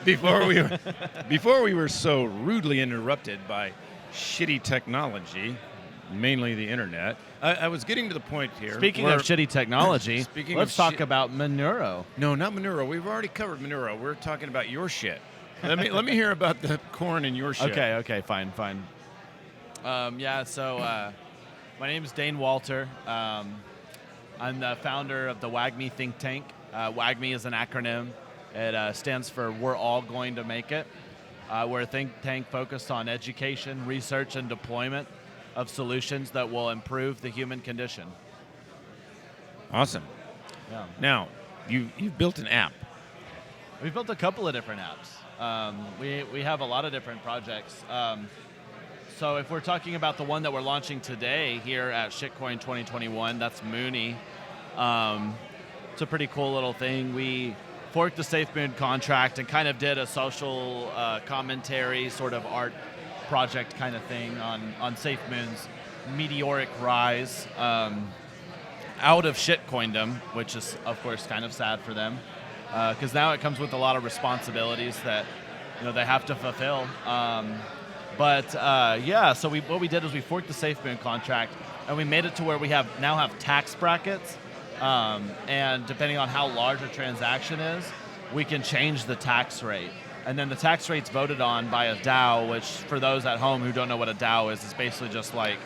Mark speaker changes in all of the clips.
Speaker 1: Before we were so rudely interrupted by shitty technology, mainly the internet, I was getting to the point here.
Speaker 2: Speaking of shitty technology, let's talk about Monero.
Speaker 1: No, not Monero. We've already covered Monero. We're talking about your shit. Let me hear about the corn in your shit.
Speaker 2: Okay, fine. So my name is Dane Walter. I'm the founder of the WAGMI think tank. WAGMI is an acronym. It stands for We're All Going to Make It. We're a think tank focused on education, research, and deployment of solutions that will improve the human condition.
Speaker 1: Awesome.
Speaker 2: Yeah.
Speaker 1: Now, you've built an app.
Speaker 2: We've built a couple of different apps. We have a lot of different projects. So if we're talking about the one that we're launching today here at Shitcoin 2021, that's Mooney. It's a pretty cool little thing. We forked the Safe Moon contract and kind of did a social commentary sort of art project kind of thing on Safe Moon's meteoric rise out of shitcoindom, which is of course kind of sad for them because now it comes with a lot of responsibilities that they have to fulfill. So what we did is we forked the Safe Moon contract and we made it to where we now have tax brackets. And depending on how large a transaction is, we can change the tax rate. And then the tax rate's voted on by a DAO, which for those at home who don't know what a DAO is, it's basically just like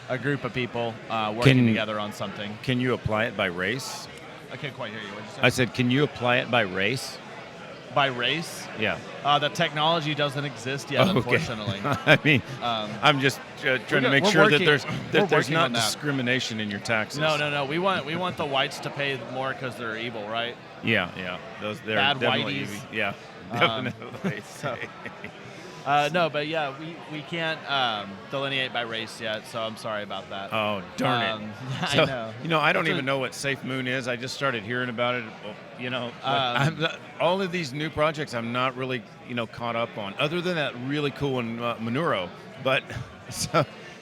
Speaker 2: a group of people working together on something.
Speaker 1: Can you apply it by race?
Speaker 2: I can't quite hear you. What did you say?
Speaker 1: I said, can you apply it by race?
Speaker 2: By race?
Speaker 1: Yeah.
Speaker 2: The technology doesn't exist yet, unfortunately.
Speaker 1: I mean, I'm just trying to make sure that there's not discrimination in your taxes.
Speaker 2: No. We want the whites to pay more because they're evil, right?
Speaker 1: Yeah. They're
Speaker 2: bad
Speaker 1: definitely
Speaker 2: whiteys.
Speaker 1: Evil. Yeah, definitely.
Speaker 2: We can't delineate by race yet, so I'm sorry about that.
Speaker 1: Oh, darn it.
Speaker 2: I know.
Speaker 1: I don't even know what Safe Moon is. I just started hearing about it. All of these new projects I'm not really, caught up on, other than that really cool one, Monero. But,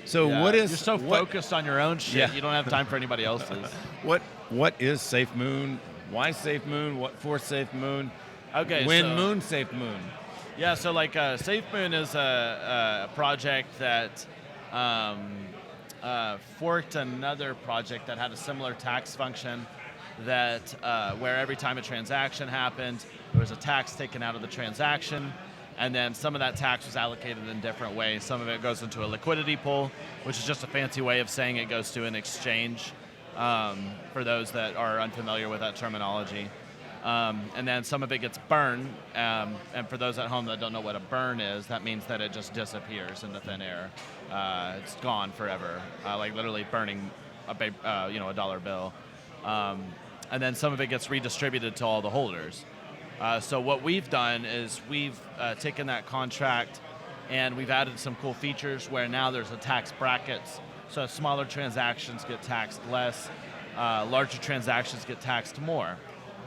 Speaker 1: what is...
Speaker 2: You're so focused on your own shit, you don't have time for anybody else's.
Speaker 1: What is Safe Moon? Why Safe Moon? What for Safe Moon?
Speaker 2: Okay,
Speaker 1: Moon Safe Moon?
Speaker 2: Yeah, so Safe Moon is a project that forked another project that had a similar tax function that where every time a transaction happened, there was a tax taken out of the transaction, and then some of that tax was allocated in different ways. Some of it goes into a liquidity pool, which is just a fancy way of saying it goes to an exchange, for those that are unfamiliar with that terminology. And then some of it gets burned, and for those at home that don't know what a burn is, that means that it just disappears into thin air. It's gone forever, like literally burning a dollar bill. And then some of it gets redistributed to all the holders. So what we've done is we've taken that contract and we've added some cool features where now there's a tax brackets. So smaller transactions get taxed less, larger transactions get taxed more.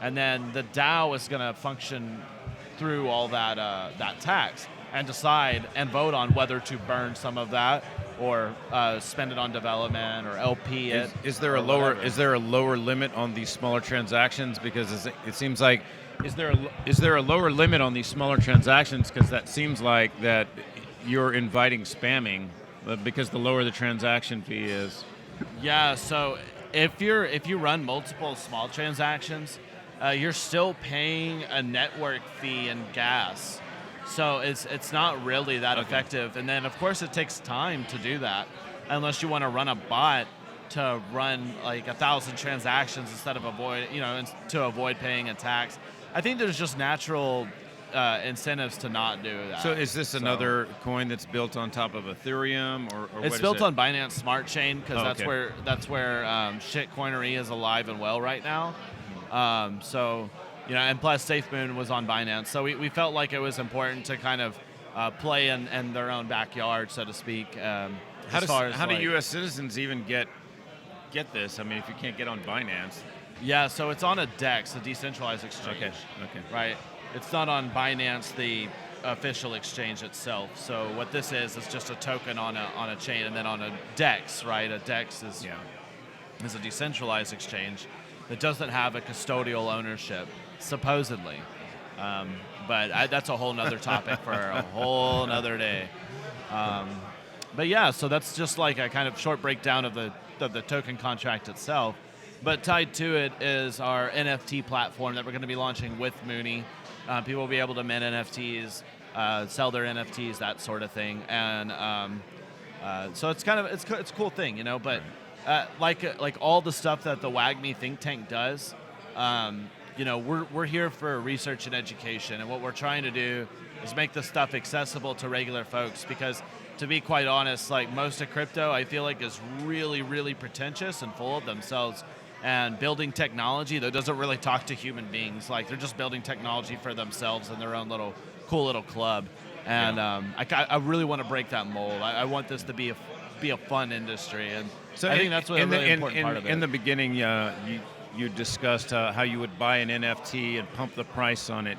Speaker 2: And then the DAO is going to function through all that tax and decide and vote on whether to burn some of that or spend it on development or LP it.
Speaker 1: Is there a lower limit on these smaller transactions? Because it seems like is there a lower limit on these smaller transactions? Because that seems like that you're inviting spamming because the lower the transaction fee is.
Speaker 2: Yeah. So if you run multiple small transactions, you're still paying a network fee and gas. So it's not really that effective. And then, of course, it takes time to do that unless you want to run a bot to run like 1,000 transactions instead of to avoid paying a tax. I think there's just natural incentives to not do that.
Speaker 1: So is this another coin that's built on top of Ethereum or
Speaker 2: it's built on Binance Smart Chain because that's where shitcoinery is alive and well right now. And plus Safe Moon was on Binance. So we felt like it was important to kind of play in their own backyard, so to speak.
Speaker 1: How do U.S. citizens even get this? I mean, if you can't get on Binance.
Speaker 2: Yeah, so it's on a DEX, a decentralized exchange.
Speaker 1: Okay.
Speaker 2: Right. It's not on Binance, the official exchange itself. So what this is just a token on a chain, and then on a DEX, right? A DEX is a decentralized exchange that doesn't have a custodial ownership, supposedly. but that's a whole nother topic for a whole nother day. But yeah, so that's just like a kind of short breakdown of the token contract itself. But tied to it is our NFT platform that we're going to be launching with Mooney. People will be able to mint NFTs, sell their NFTs, that sort of thing, and so it's kind of it's a cool thing, you know. But like all the stuff that the WAGMI think tank does, you know, we're here for research and education, and what we're trying to do is make this stuff accessible to regular folks, because to be quite honest, like most of crypto, I feel like is really, really pretentious and full of themselves and building technology that doesn't really talk to human beings. Like they're just building technology for themselves in their own cool little club. And I really want to break that mold. I want this to be a fun industry, and so I think that's what a really important part of it.
Speaker 1: In the beginning, you discussed how you would buy an NFT and pump the price on it.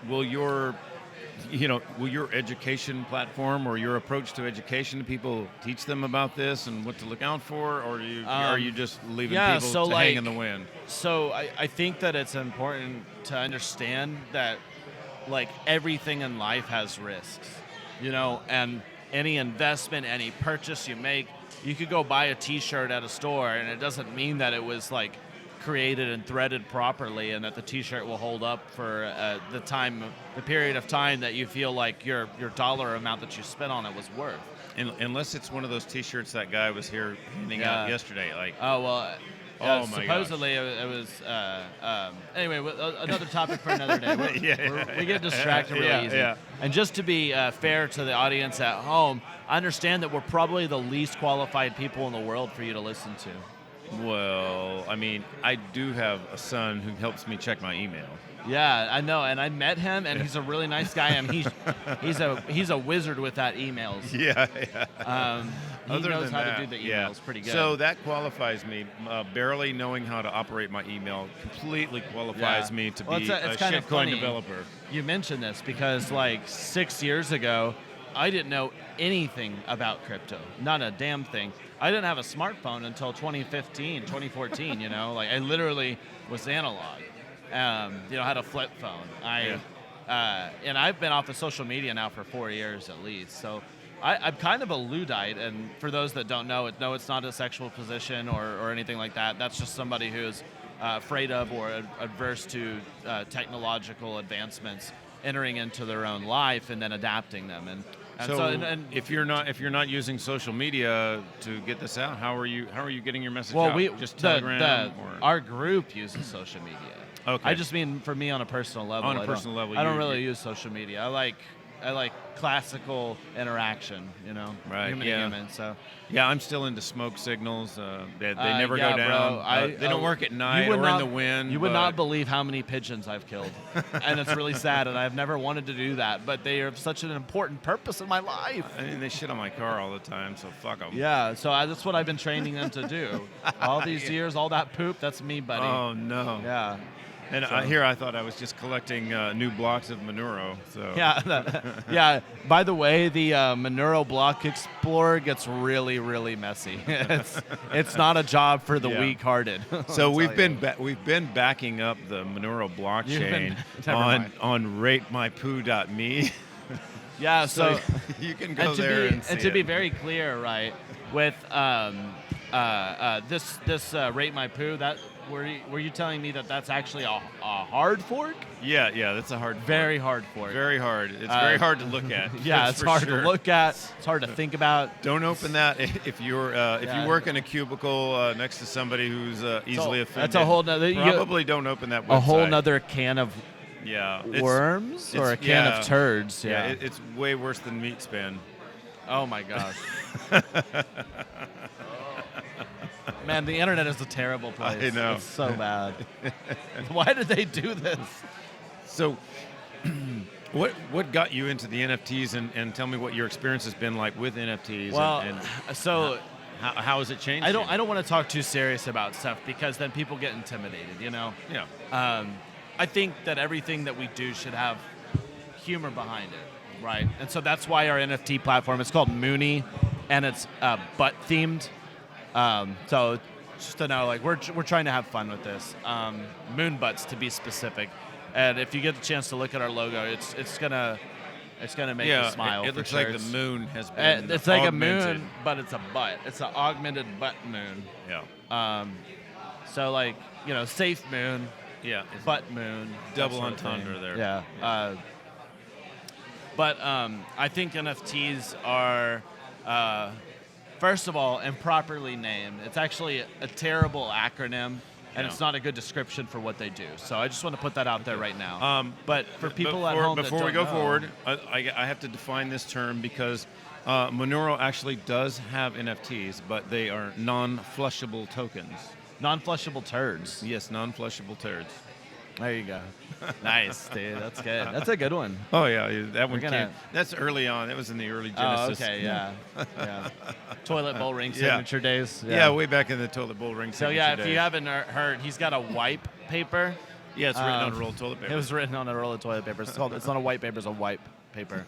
Speaker 1: Will your education platform or your approach to education, people teach them about this and what to look out for, or are you just leaving people to hang in the wind?
Speaker 2: So I think that it's important to understand that like everything in life has risks, you know, and any investment, any purchase you make, you could go buy a t-shirt at a store and it doesn't mean that it was like created and threaded properly and that the t-shirt will hold up for the period of time that you feel like your dollar amount that you spent on it was worth.
Speaker 1: Unless it's one of those t-shirts that guy was here handing out yesterday. Like,
Speaker 2: supposedly it was anyway, another topic for another day. We get distracted really easy. Yeah. And just to be fair to the audience at home, I understand that we're probably the least qualified people in the world for you to listen to.
Speaker 1: Well, I mean, I do have a son who helps me check my email.
Speaker 2: Yeah, I know, and I met him, and he's a really nice guy, and he's a wizard with that emails.
Speaker 1: Yeah.
Speaker 2: He knows how to do the emails pretty good.
Speaker 1: So that qualifies me. Barely knowing how to operate my email completely qualifies me to be a shitcoin developer.
Speaker 2: You mentioned this because like 6 years ago, I didn't know anything about crypto, not a damn thing. I didn't have a smartphone until 2015, 2014, you know, like I literally was analog. Had a flip phone. And I've been off of social media now for 4 years at least. So I'm kind of a Luddite, and for those that don't know, it's not a sexual position or anything like that. That's just somebody who's afraid of or adverse to technological advancements entering into their own life and then adapting them. And if you're not using social media to get this out, how are you getting your message out? Just Telegram? Our group uses social media.
Speaker 1: Okay.
Speaker 2: I just mean for me on a personal level. I don't really use social media. I like classical interaction, you know, human to human. So
Speaker 1: yeah, I'm still into smoke signals. They never go down. They don't work at night or in the wind.
Speaker 2: You would not believe how many pigeons I've killed, and it's really sad. And I've never wanted to do that, but they have such an important purpose in my life.
Speaker 1: I mean, they shit on my car all the time, so fuck them.
Speaker 2: Yeah, so that's what I've been training them to do. All these years, all that poop, that's me, buddy.
Speaker 1: Oh no.
Speaker 2: Yeah.
Speaker 1: And here I thought I was just collecting new blocks of Monero. So
Speaker 2: yeah. By the way, the Monero Block Explorer gets really, really messy. It's not a job for the weak-hearted.
Speaker 1: So we've been backing up the Monero blockchain on ratemypoo.me.
Speaker 2: Yeah, so
Speaker 1: you can go there and see
Speaker 2: to be very clear, right, with this Rate My Poo, that were you telling me that that's actually a hard fork?
Speaker 1: Yeah, that's a hard fork.
Speaker 2: Very hard fork.
Speaker 1: Very hard. It's very hard to look at.
Speaker 2: Yeah, it's hard to look at. It's hard to think about.
Speaker 1: Don't open that if you work in a cubicle next to somebody who's easily offended.
Speaker 2: That's a whole nother.
Speaker 1: Probably don't open that website.
Speaker 2: A whole nother can of worms or a can of turds.
Speaker 1: Yeah, it's way worse than meat spin.
Speaker 2: Oh my gosh. Man, the internet is a terrible place.
Speaker 1: I know.
Speaker 2: It's so bad. Why did they do this?
Speaker 1: So, what got you into the NFTs, and tell me what your experience has been like with NFTs.
Speaker 2: Well,
Speaker 1: how has it changed?
Speaker 2: I don't want to talk too serious about stuff because then people get intimidated. You know.
Speaker 1: Yeah.
Speaker 2: I think that everything that we do should have humor behind it, right? And so that's why our NFT platform is called Mooney, and it's butt themed. So just to know, like we're trying to have fun with this. Moon butts to be specific. And if you get the chance to look at our logo, it's gonna make you smile.
Speaker 1: It looks
Speaker 2: for sure.
Speaker 1: like the moon has been
Speaker 2: It's like
Speaker 1: augmented.
Speaker 2: a moon, but it's a butt. It's an augmented butt moon.
Speaker 1: Yeah.
Speaker 2: So like, safe moon,
Speaker 1: Yeah.
Speaker 2: butt moon.
Speaker 1: Double
Speaker 2: that sort of
Speaker 1: entendre
Speaker 2: thing.
Speaker 1: there.
Speaker 2: Yeah. But I think NFTs are, first of all, improperly named. It's actually a terrible acronym, and it's not a good description for what they do. So I just want to put that out there right now. But for people at home
Speaker 1: before
Speaker 2: that
Speaker 1: we
Speaker 2: don't
Speaker 1: go
Speaker 2: know,
Speaker 1: forward, I have to define this term because Monero actually does have NFTs, but they are non-flushable tokens.
Speaker 2: non-flushable turds.
Speaker 1: Yes, non-flushable turds.
Speaker 2: There you go. Nice, dude. That's good. That's a good one.
Speaker 1: Oh yeah, that one
Speaker 2: gonna-
Speaker 1: came. That's early on. That was in the early
Speaker 2: Oh,
Speaker 1: Genesis.
Speaker 2: okay, yeah. Toilet bowl ring
Speaker 1: Yeah.
Speaker 2: signature days.
Speaker 1: Yeah, way back in the toilet bowl ring.
Speaker 2: So
Speaker 1: signature
Speaker 2: if you
Speaker 1: days.
Speaker 2: haven't heard, he's got a wipe paper.
Speaker 1: Yeah, it's written on a roll of toilet paper.
Speaker 2: It was written on a roll of toilet paper. It's not a white paper, it's a wipe paper.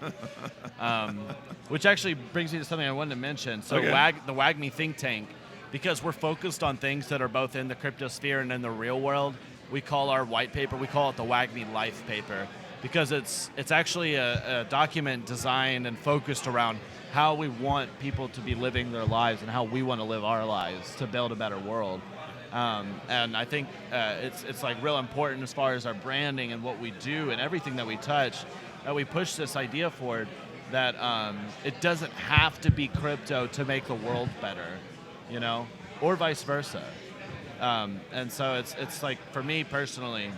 Speaker 2: Which actually brings me to something I wanted to mention. So
Speaker 1: Okay.
Speaker 2: the WAGMI think tank, because we're focused on things that are both in the crypto sphere and in the real world, we call our white paper, we call it the WAGMI life paper, because it's actually a document designed and focused around how we want people to be living their lives and how we want to live our lives to build a better world. And I think it's like real important as far as our branding and what we do and everything that we touch, that we push this idea forward that it doesn't have to be crypto to make the world better, or vice versa. And so it's like, for me personally,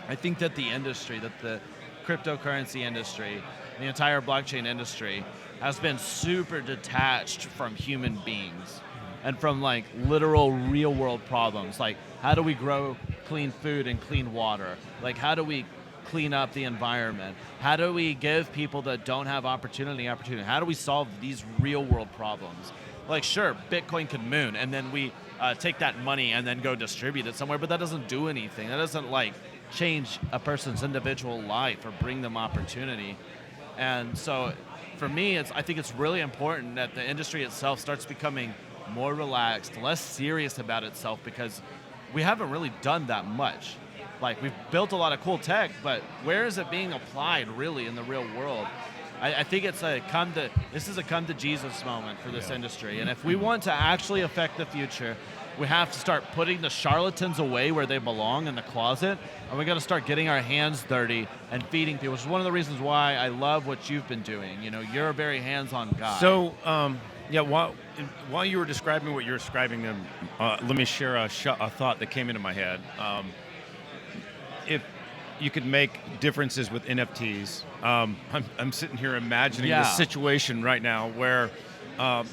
Speaker 2: I think that the industry, that the cryptocurrency industry, the entire blockchain industry has been super detached from human beings and from like literal real world problems. Like, how do we grow clean food and clean water? Like, how do we clean up the environment? How do we give people that don't have opportunity? How do we solve these real world problems? Like, sure, Bitcoin could moon, and then we take that money and then go distribute it somewhere, but that doesn't do anything. That doesn't like change a person's individual life or bring them opportunity. And so for me, I think it's really important that the industry itself starts becoming more relaxed, less serious about itself, because we haven't really done that much. Like, we've built a lot of cool tech, but where is it being applied really in the real world? I think it's this is a come to Jesus moment for this industry. And if we want to actually affect the future, we have to start putting the charlatans away where they belong, in the closet, and we got to start getting our hands dirty and feeding people, which is one of the reasons why I love what you've been doing. You're a very hands-on guy.
Speaker 1: So, while you were describing what you're describing, let me share a thought that came into my head. If you could make differences with NFTs, I'm sitting here imagining the situation right now where,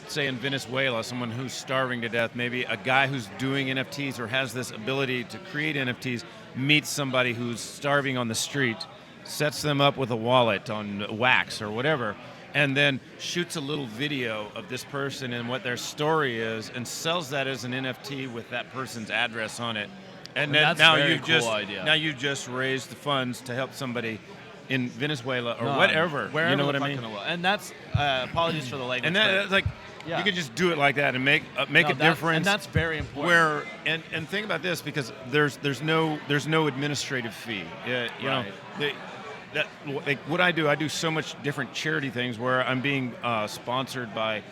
Speaker 1: say in Venezuela, someone who's starving to death, maybe a guy who's doing NFTs or has this ability to create NFTs, meets somebody who's starving on the street, sets them up with a wallet on wax or whatever, and then shoots a little video of this person and what their story is and sells that as an NFT with that person's address on it. And then
Speaker 2: that's
Speaker 1: now
Speaker 2: a very
Speaker 1: you've
Speaker 2: cool
Speaker 1: just
Speaker 2: idea.
Speaker 1: raised the funds to help somebody in Venezuela or whatever.
Speaker 2: Wherever
Speaker 1: you know
Speaker 2: the
Speaker 1: what I
Speaker 2: fuck
Speaker 1: mean?
Speaker 2: in the world. And that's apologies for the language.
Speaker 1: And that's like you could just do it like that and make a difference.
Speaker 2: And that's very important.
Speaker 1: Where and think about this, because there's no administrative fee. What I do so much different charity things where I'm being sponsored by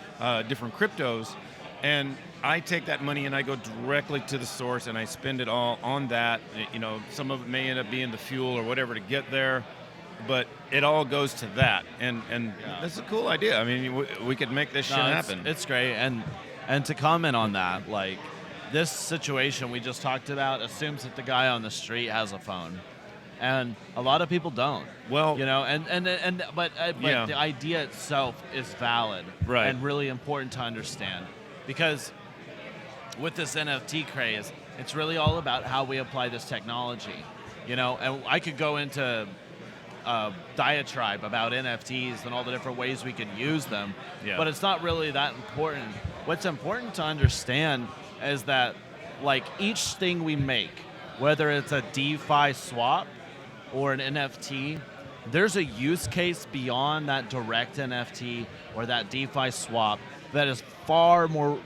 Speaker 1: different cryptos, and I take that money and I go directly to the source and I spend it all on that. Some of it may end up being the fuel or whatever to get there, but it all goes to that. And that's a cool idea. I mean, we could make this shit happen.
Speaker 2: It's great. And to comment on that, like, this situation we just talked about assumes that the guy on the street has a phone. And a lot of people don't.
Speaker 1: Well,
Speaker 2: but the idea itself is valid,
Speaker 1: right,
Speaker 2: and really important to understand, because with this NFT craze, it's really all about how we apply this technology. And I could go into a diatribe about NFTs and all the different ways we can use them, but it's not really that important. What's important to understand is that, like, each thing we make, whether it's a DeFi swap or an NFT, there's a use case beyond that direct NFT or that DeFi swap that is far more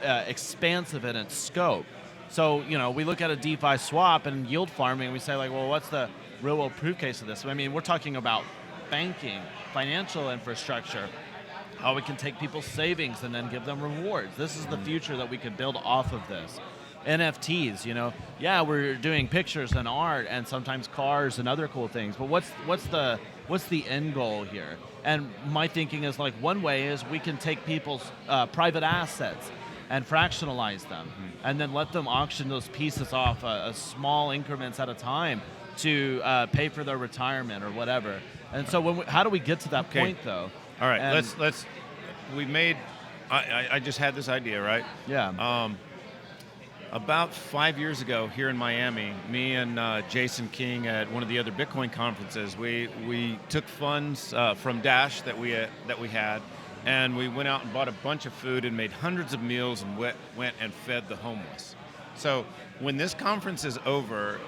Speaker 2: expansive in its scope. So, we look at a DeFi swap and yield farming, and we say, like, well, what's the real world proof case of this. I mean, we're talking about banking, financial infrastructure, how we can take people's savings and then give them rewards. This is the future that we can build off of this. NFTs, yeah, we're doing pictures and art and sometimes cars and other cool things, but what's the end goal here? And my thinking is like, one way is we can take people's private assets and fractionalize them, and then let them auction those pieces off small increments at a time to pay for their retirement or whatever. And so how do we get to that point, though?
Speaker 1: All right, I just had this idea, right?
Speaker 2: Yeah.
Speaker 1: About 5 years ago here in Miami, me and Jason King at one of the other Bitcoin conferences, we took funds from Dash that we had, and we went out and bought a bunch of food and made hundreds of meals and went and fed the homeless. So when this conference is over,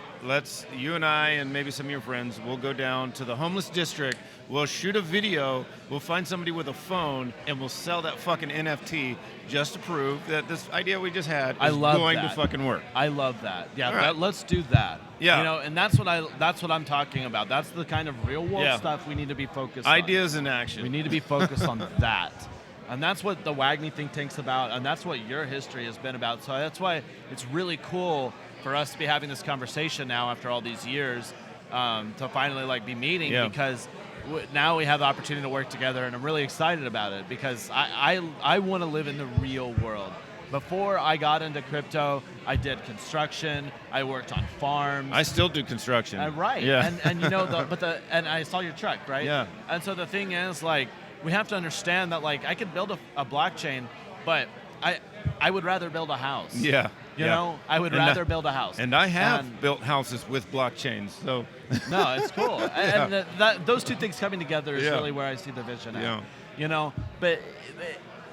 Speaker 1: you and I and maybe some of your friends will go down to the homeless district, we'll shoot a video, we'll find somebody with a phone, and we'll sell that fucking NFT just to prove that this idea we just had is going to fucking work.
Speaker 2: I love that. Yeah,
Speaker 1: right.
Speaker 2: Let's do that.
Speaker 1: Yeah.
Speaker 2: And that's what I'm talking about. That's the kind of real world stuff we need to be focused on.
Speaker 1: Ideas in action.
Speaker 2: We need to be focused on that. And that's what the WAGMI think tank's about, and that's what your history has been about. So that's why it's really cool for us to be having this conversation now after all these years, to finally be meeting, because now we have the opportunity to work together, and I'm really excited about it because I want to live in the real world. Before I got into crypto, I did construction. I worked on farms.
Speaker 1: I still do construction.
Speaker 2: Right.
Speaker 1: Yeah.
Speaker 2: And and I saw your truck, right?
Speaker 1: Yeah.
Speaker 2: And so the thing is, we have to understand that I could build a blockchain, but I would rather build a house.
Speaker 1: Yeah.
Speaker 2: I would rather build a house.
Speaker 1: And I have built houses with blockchains, so.
Speaker 2: No, it's cool. And those two things coming together is really where I see the vision at. But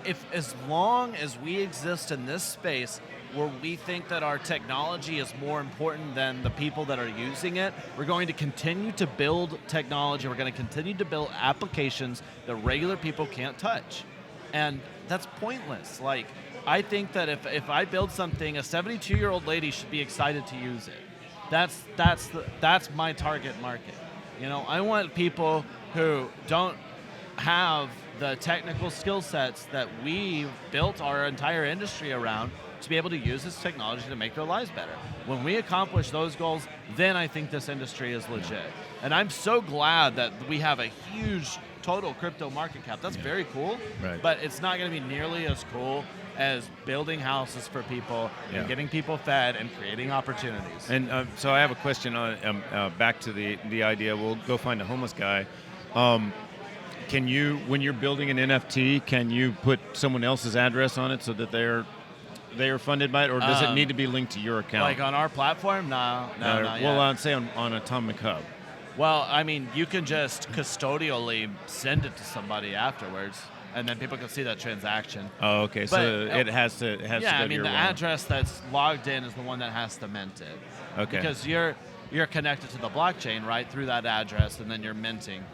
Speaker 2: if as long as we exist in this space where we think that our technology is more important than the people that are using it, we're going to continue to build technology. We're going to continue to build applications that regular people can't touch. And that's pointless. I think that if I build something, a 72-year-old lady should be excited to use it. That's my target market. I want people who don't have the technical skill sets that we built our entire industry around to be able to use this technology to make their lives better. When we accomplish those goals, then I think this industry is legit. And I'm so glad that we have a huge total crypto market cap. That's very cool, but it's not going to be nearly as cool as building houses for people and getting people fed and creating opportunities.
Speaker 1: And so I have a question on back to the idea. We'll go find a homeless guy. Can you, when you're building an NFT, can you put someone else's address on it so that they are funded by it, or does it need to be linked to your account?
Speaker 2: On our platform? No, not yet.
Speaker 1: Well, say on Atomic Hub.
Speaker 2: Well, I mean, you can just custodially send it to somebody afterwards, and then people can see that transaction.
Speaker 1: Oh, okay.
Speaker 2: But,
Speaker 1: so it has to go to your
Speaker 2: the
Speaker 1: wallet.
Speaker 2: address that's logged in is the one that has to mint it.
Speaker 1: Okay.
Speaker 2: Because you're connected to the blockchain, right, through that address, and then you're minting.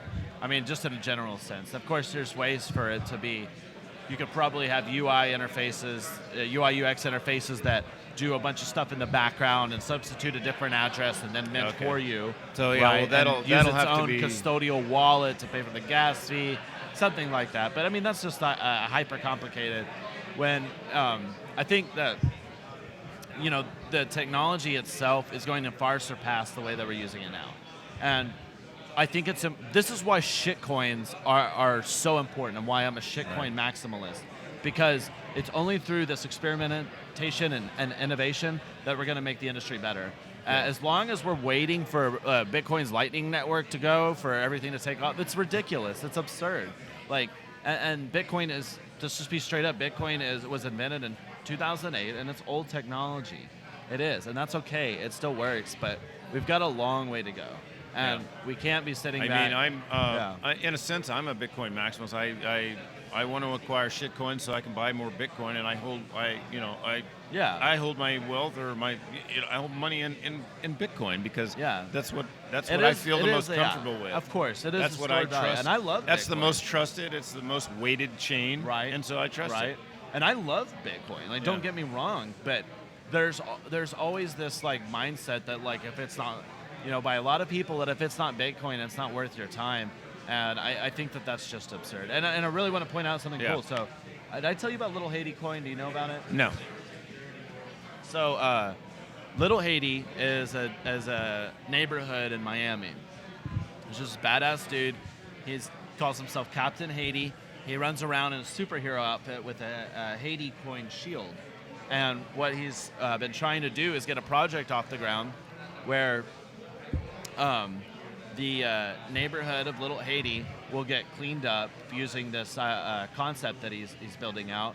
Speaker 2: I mean, just in a general sense. Of course, there's ways for it to be. You could probably have UI interfaces, UI UX interfaces that do a bunch of stuff in the background and substitute a different address and then mint for you.
Speaker 1: So
Speaker 2: right?
Speaker 1: that'll
Speaker 2: use its
Speaker 1: have
Speaker 2: own
Speaker 1: to be
Speaker 2: custodial wallet to pay for the gas fee, something like that. But I mean, that's just hyper complicated. When I think that the technology itself is going to far surpass the way that we're using it now, and I think this is why shitcoins are so important and why I'm a shitcoin maximalist, because it's only through this experimentation and innovation that we're going to make the industry better. As long as we're waiting for Bitcoin's Lightning Network to go, for everything to take off, it's ridiculous. It's absurd. And Bitcoin is, just be straight up, Bitcoin was invented in 2008, and it's old technology. It is, and that's okay. It still works, but we've got a long way to go. And we can't be sitting back.
Speaker 1: I mean, in a sense, I'm a Bitcoin maximalist. I want to acquire shitcoins so I can buy more Bitcoin, and I hold my wealth or I hold money in Bitcoin because that's what I feel the most comfortable with.
Speaker 2: Of course, it is.
Speaker 1: That's what I trust,
Speaker 2: and I love.
Speaker 1: That's
Speaker 2: Bitcoin.
Speaker 1: The most trusted. It's the most weighted chain,
Speaker 2: right?
Speaker 1: And so I trust it.
Speaker 2: And I love Bitcoin. Don't get me wrong, but there's always this mindset that if it's not by a lot of people that if it's not Bitcoin, it's not worth your time. And I think that that's just absurd. And I really want to point out something cool. So, did I tell you about Little Haiti coin? Do you know about it?
Speaker 1: No.
Speaker 2: So, Little Haiti is a neighborhood in Miami. He's just a badass dude. He calls himself Captain Haiti. He runs around in a superhero outfit with a Haiti coin shield. And what he's been trying to do is get a project off the ground where the neighborhood of Little Haiti will get cleaned up using this concept that he's building out.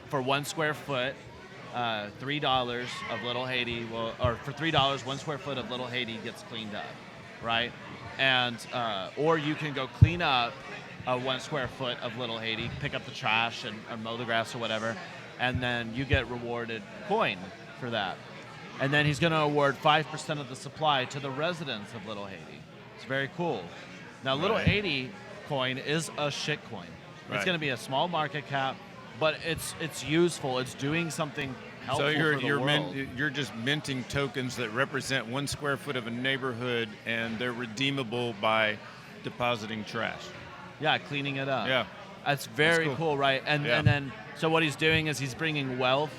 Speaker 2: For 1 square foot, $3 of Little Haiti or for $3, 1 square foot of Little Haiti gets cleaned up, right? And or you can go clean up 1 square foot of Little Haiti, pick up the trash and mow the grass or whatever, and then you get rewarded coin for that. And then he's going to award 5% of the supply to the residents of Little Haiti. It's very cool. Now, Little Haiti coin is a shitcoin. It's going to be a small market cap, but it's useful. It's doing something helpful for the world.
Speaker 1: You're just minting tokens that represent 1 square foot of a neighborhood, and they're redeemable by depositing trash.
Speaker 2: Yeah, cleaning it up.
Speaker 1: Yeah.
Speaker 2: That's very cool, right? And then, so what he's doing is he's bringing wealth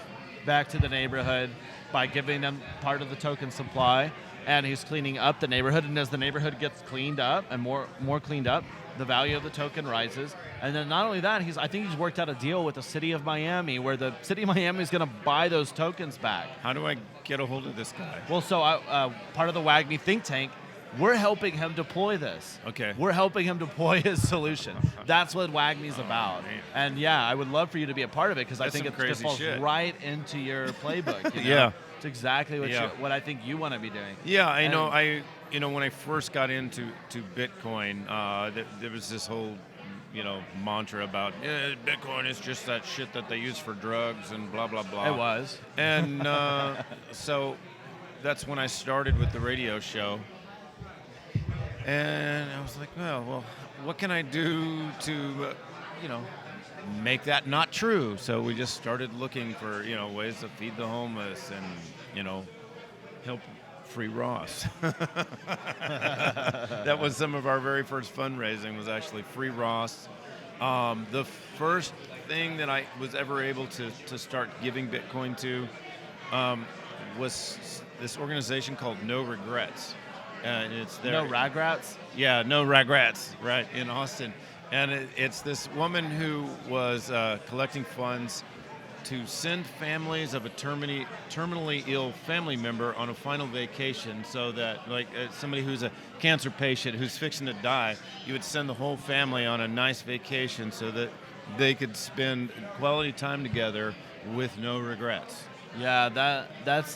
Speaker 2: back to the neighborhood by giving them part of the token supply, and he's cleaning up the neighborhood. And as the neighborhood gets cleaned up and more cleaned up, the value of the token rises. And then not only that, I think he's worked out a deal with the city of Miami where the city of Miami is going to buy those tokens back.
Speaker 1: How do I get a hold of this guy?
Speaker 2: Well, so part of the WAGMI think tank, we're helping him deploy this.
Speaker 1: Okay.
Speaker 2: We're helping him deploy his solution. That's what WAGMI's about.
Speaker 1: Man.
Speaker 2: And yeah, I would love for you to be a part of it because I
Speaker 1: That's
Speaker 2: think
Speaker 1: some
Speaker 2: it
Speaker 1: crazy
Speaker 2: just falls
Speaker 1: shit.
Speaker 2: right into your playbook. You know?
Speaker 1: Yeah.
Speaker 2: It's exactly what I think you want to be doing.
Speaker 1: Yeah, I know. When I first got into Bitcoin, there was this whole mantra about Bitcoin is just that shit that they use for drugs and blah blah blah.
Speaker 2: It was.
Speaker 1: And so that's when I started with the radio show. And I was like, well, what can I do to, make that not true? So we just started looking for, ways to feed the homeless and, help free Ross. That was some of our very first fundraising was actually free Ross. The first thing that I was ever able to start giving Bitcoin to was this organization called No Regrets. It's there.
Speaker 2: No Ragrats?
Speaker 1: Yeah, No Regrets, right, in Austin. And it's this woman who was collecting funds to send families of a terminally ill family member on a final vacation so that, somebody who's a cancer patient who's fixing to die, you would send the whole family on a nice vacation so that they could spend quality time together with no regrets.
Speaker 2: Yeah, that's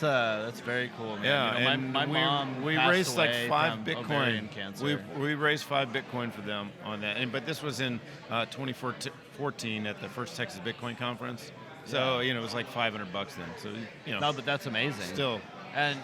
Speaker 2: very cool, man.
Speaker 1: Yeah,
Speaker 2: my mom
Speaker 1: we
Speaker 2: passed
Speaker 1: raised
Speaker 2: away
Speaker 1: like 5
Speaker 2: from
Speaker 1: Bitcoin.
Speaker 2: ovarian cancer.
Speaker 1: We raised 5 Bitcoin for them on that, but this was in 2014 at the first Texas Bitcoin conference. So it was like $500 then. So
Speaker 2: no, but that's amazing.
Speaker 1: Still.
Speaker 2: And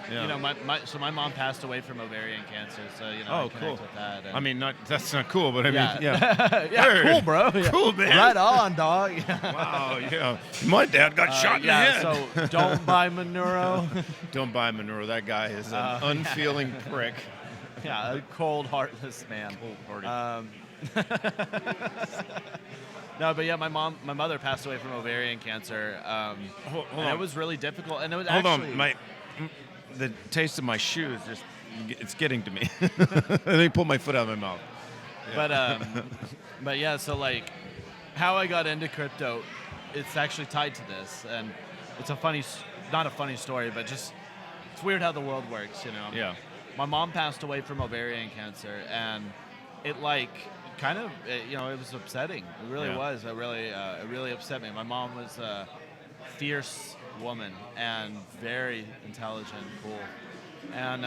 Speaker 2: my mom passed away from ovarian cancer, so I connect
Speaker 1: cool.
Speaker 2: with that. And
Speaker 1: I mean, that's not cool, but I mean,
Speaker 2: yeah,
Speaker 1: Hey,
Speaker 2: cool, bro. Yeah.
Speaker 1: Cool, man.
Speaker 2: Right on, dog.
Speaker 1: Wow, yeah. My dad got shot in the head.
Speaker 2: So don't buy Monero.
Speaker 1: Don't buy Monero. That guy is an unfeeling prick.
Speaker 2: Yeah, a cold, heartless man.
Speaker 1: Cold-hearted.
Speaker 2: No, but yeah, my mother passed away from ovarian cancer.
Speaker 1: Hold
Speaker 2: and
Speaker 1: on.
Speaker 2: it was really difficult. And it was
Speaker 1: Hold
Speaker 2: actually,
Speaker 1: on, the taste of my shoes it's getting to me. Let me pull my foot out of my mouth. Yeah.
Speaker 2: But yeah, so how I got into crypto, it's actually tied to this, and it's not a funny story, but just it's weird how the world works,
Speaker 1: Yeah.
Speaker 2: My mom passed away from ovarian cancer, and it it was upsetting. It really was. It really upset me. My mom was a fierce woman and very intelligent and cool. And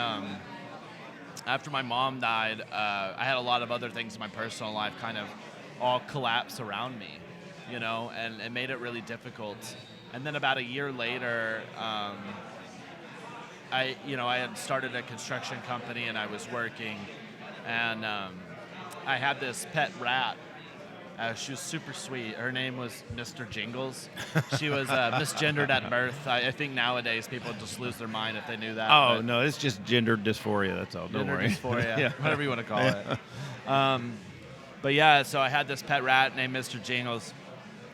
Speaker 2: after my mom died, I had a lot of other things in my personal life kind of all collapse around me, and it made it really difficult. And then about a year later, I had started a construction company and I was working, and I had this pet rat She was super sweet. Her name was Mr. Jingles. She was misgendered at birth. I think nowadays people just lose their mind if they knew that.
Speaker 1: Oh, no, it's just gender dysphoria. That's all. Don't
Speaker 2: Gender
Speaker 1: worry.
Speaker 2: dysphoria,
Speaker 1: Yeah.
Speaker 2: whatever you want to call it. But yeah, so I had this pet rat named Mr. Jingles.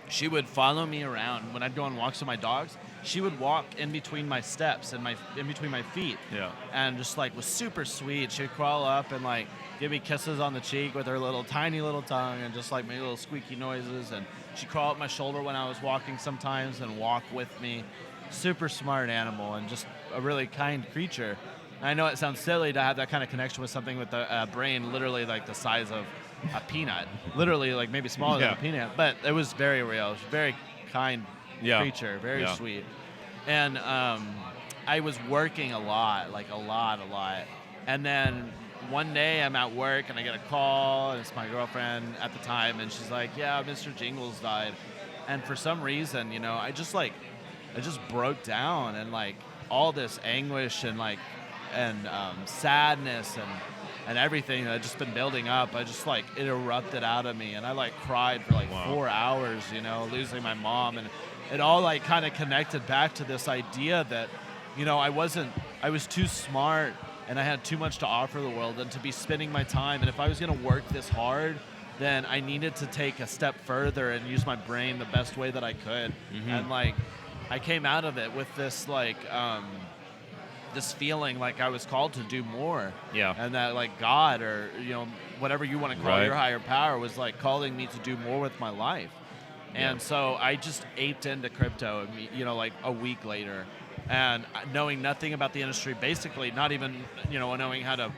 Speaker 2: She would follow me around when I'd go on walks with my dogs. She would walk in between my steps and in between my feet.
Speaker 1: Yeah.
Speaker 2: And just like was super sweet. She'd crawl up and like give me kisses on the cheek with her little tiny little tongue and just like make little squeaky noises. And she'd crawl up my shoulder when I was walking sometimes and walk with me. Super smart animal and just a really kind creature. I know it sounds silly to have that kind of connection with something with a brain literally like the size of a peanut, literally like maybe smaller than a peanut, but it was very real. It was a very kind creature, very sweet. And I was working a lot, like a lot. And then one day I'm at work and I get a call, and it's my girlfriend at the time, and she's like, yeah, Mr. Jingles died. And for some reason, I just broke down, and like all this anguish and sadness and everything that had just been building up, it erupted out of me, and I like cried for 4 hours, losing my mom, and it all like kind of connected back to this idea that, I was too smart and I had too much to offer the world and to be spending my time, and if I was going to work this hard, then I needed to take a step further and use my brain the best way that I could. Mm-hmm. And I came out of it with this this feeling like I was called to do more. Yeah. And that God or, whatever you want to call your higher power was calling me to do more with my life. And so I just aped into crypto, a week later, and knowing nothing about the industry, basically not even, knowing how to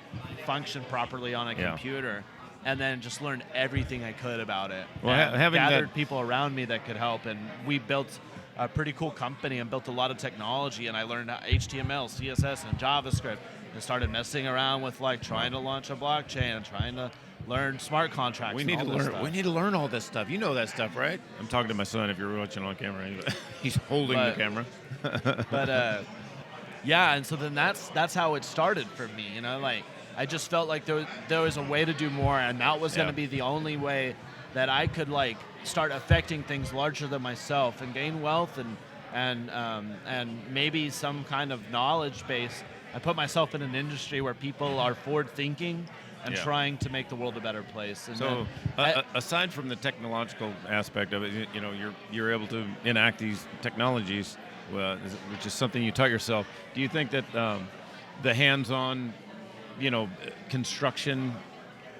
Speaker 2: function properly on a computer, and then just learned everything I could about it. Well, and gathered people around me that could help, and we built a pretty cool company and built a lot of technology, and I learned HTML, CSS, and JavaScript, and started messing around with trying to launch a blockchain and trying to learn smart contracts. We need to learn all this stuff.
Speaker 1: You know that stuff, right? I'm talking to my son. If you're watching on camera, he's holding the camera.
Speaker 2: And so then that's how it started for me. I just felt like there was a way to do more, and that was going to be the only way that I could start affecting things larger than myself and gain wealth and maybe some kind of knowledge base. I put myself in an industry where people are forward thinking and trying to make the world a better place. And
Speaker 1: so, aside from the technological aspect of it, you're able to enact these technologies, which is something you taught yourself. Do you think that the hands-on, construction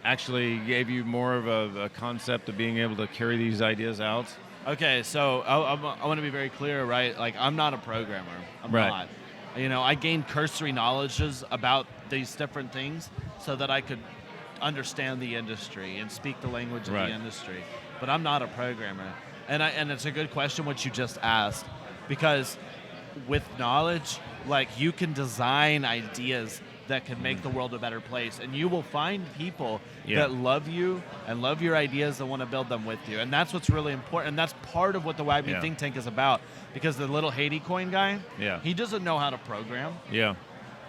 Speaker 1: actually gave you more of a concept of being able to carry these ideas out?
Speaker 2: Okay, so I want to be very clear, right? I'm not a programmer. I'm not. I gained cursory knowledges about these different things so that I could understand the industry and speak the language of the industry. But I'm not a programmer. And it's a good question what you just asked, because with knowledge, you can design ideas that can make the world a better place, and you will find people that love you and love your ideas and want to build them with you, and that's what's really important, and that's part of what the WAGMI think tank is about, because the little Haiti coin guy, he doesn't know how to program. Yeah.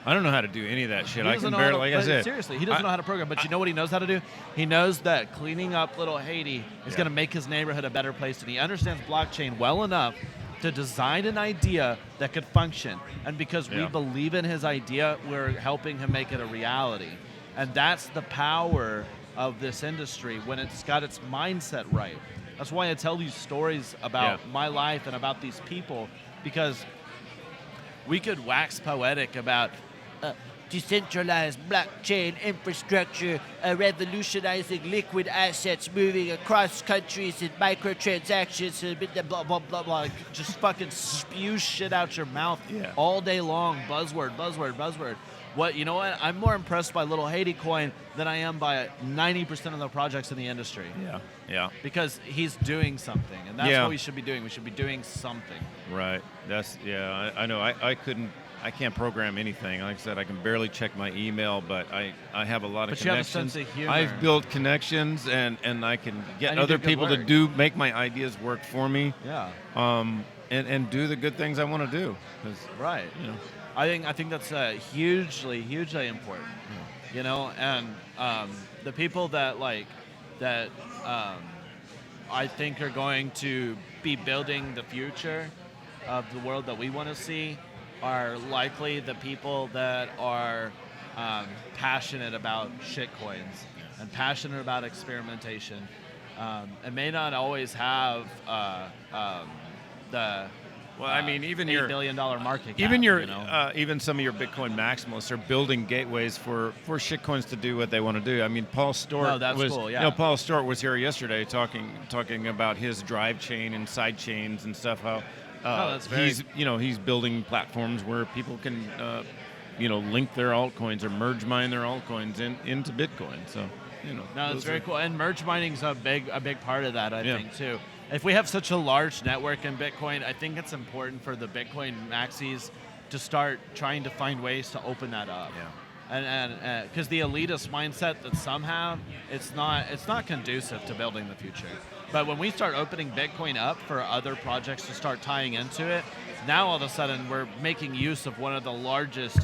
Speaker 1: I don't know how to do any of that shit. I can barely, like I said.
Speaker 2: Seriously, he doesn't know how to program, but you know what he knows how to do? He knows that cleaning up little Haiti is going to make his neighborhood a better place, and he understands blockchain well enough to design an idea that could function. And because we believe in his idea, we're helping him make it a reality. And that's the power of this industry when it's got its mindset right. That's why I tell these stories about my life and about these people, because we could wax poetic about decentralized blockchain infrastructure, revolutionizing liquid assets, moving across countries in microtransactions, blah, blah, blah, blah. Just fucking spew shit out your mouth all day long. Buzzword, buzzword, buzzword. You know what? I'm more impressed by little Haiti coin than I am by 90% of the projects in the industry. Yeah. Because he's doing something, and that's what we should be doing. We should be doing something.
Speaker 1: Right. I know. I can't program anything. Like I said, I can barely check my email, but I have a lot of connections.
Speaker 2: You have a sense of humor.
Speaker 1: I've built connections, and I can get other people to make my ideas work for me. Yeah. And do the good things I want to do.
Speaker 2: Right. I think that's hugely, hugely important. And the people that I think are going to be building the future of the world that we want to see are likely the people that are passionate about shitcoins and passionate about experimentation, and may not always have the
Speaker 1: Well, I mean, even
Speaker 2: $8 billion market cap.
Speaker 1: even
Speaker 2: you know?
Speaker 1: even some of your Bitcoin maximalists are building gateways for shitcoins to do what they want to do. I mean, Paul Stewart
Speaker 2: cool, yeah.
Speaker 1: You know, Paul Stewart was here yesterday talking about his drive chain and side chains and stuff. How
Speaker 2: that's very...
Speaker 1: he's building platforms where people can link their altcoins or merge mine their altcoins into Bitcoin. So
Speaker 2: no, it's very cool. And merge mining's a big part of that, I
Speaker 1: Yeah.
Speaker 2: think, too. If we have such a large network in Bitcoin, I think it's important for the Bitcoin maxis to start trying to find ways to open that up.
Speaker 1: Yeah.
Speaker 2: And because the elitist mindset that some have, it's not conducive to building the future. But when we start opening Bitcoin up for other projects to start tying into it, now all of a sudden we're making use of one of the largest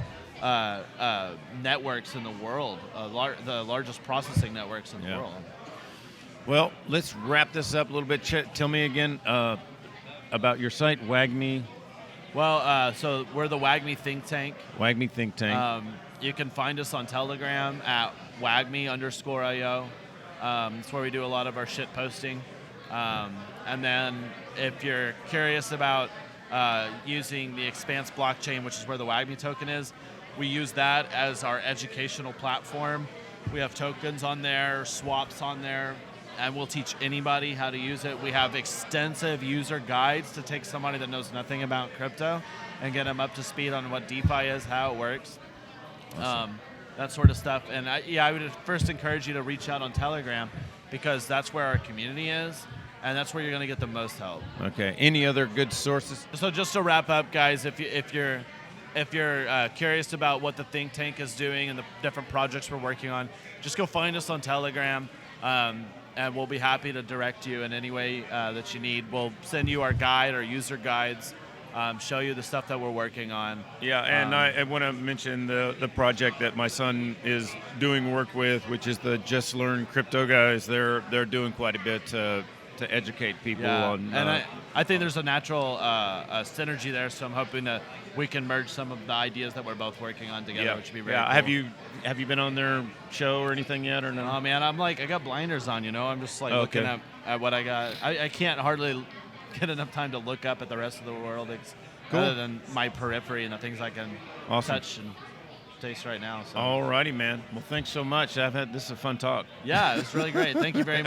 Speaker 2: networks in the world, the largest processing networks in the world.
Speaker 1: Well, let's wrap this up a little bit. Tell me again about your site, WAGMI.
Speaker 2: Well, so we're the WAGMI think tank.
Speaker 1: WAGMI think tank.
Speaker 2: You can find us on Telegram at WAGMI_IO. That's where we do a lot of our shit posting. And then if you're curious about using the Expanse blockchain, which is where the WAGMI token is, we use that as our educational platform. We have tokens on there, swaps on there, and we'll teach anybody how to use it. We have extensive user guides to take somebody that knows nothing about crypto and get them up to speed on what DeFi is, how it works,
Speaker 1: Awesome.
Speaker 2: that sort of stuff. And I would first encourage you to reach out on Telegram because that's where our community is, and that's where you're going to get the most help.
Speaker 1: Okay. Any other good sources?
Speaker 2: So just to wrap up, guys, if you're curious about what the think tank is doing and the different projects we're working on, just go find us on Telegram. And we'll be happy to direct you in any way that you need. We'll send you our guide, our user guides, show you the stuff that we're working on.
Speaker 1: Yeah, and I want to mention the project that my son is doing work with, which is the Just Learn Crypto guys. They're doing quite a bit to educate people on.
Speaker 2: And I think there's a natural synergy there, so I'm hoping that we can merge some of the ideas that we're both working on together, which would be very cool.
Speaker 1: Have you been on their show or anything yet, or no?
Speaker 2: Oh man, I got blinders on, I'm just looking at what I got. I can't hardly get enough time to look up at the rest of the world, other than my periphery and the things I can touch and taste right now. So.
Speaker 1: All righty, man. Well, thanks so much. This is a fun talk.
Speaker 2: Yeah, it's really great. Thank you very much.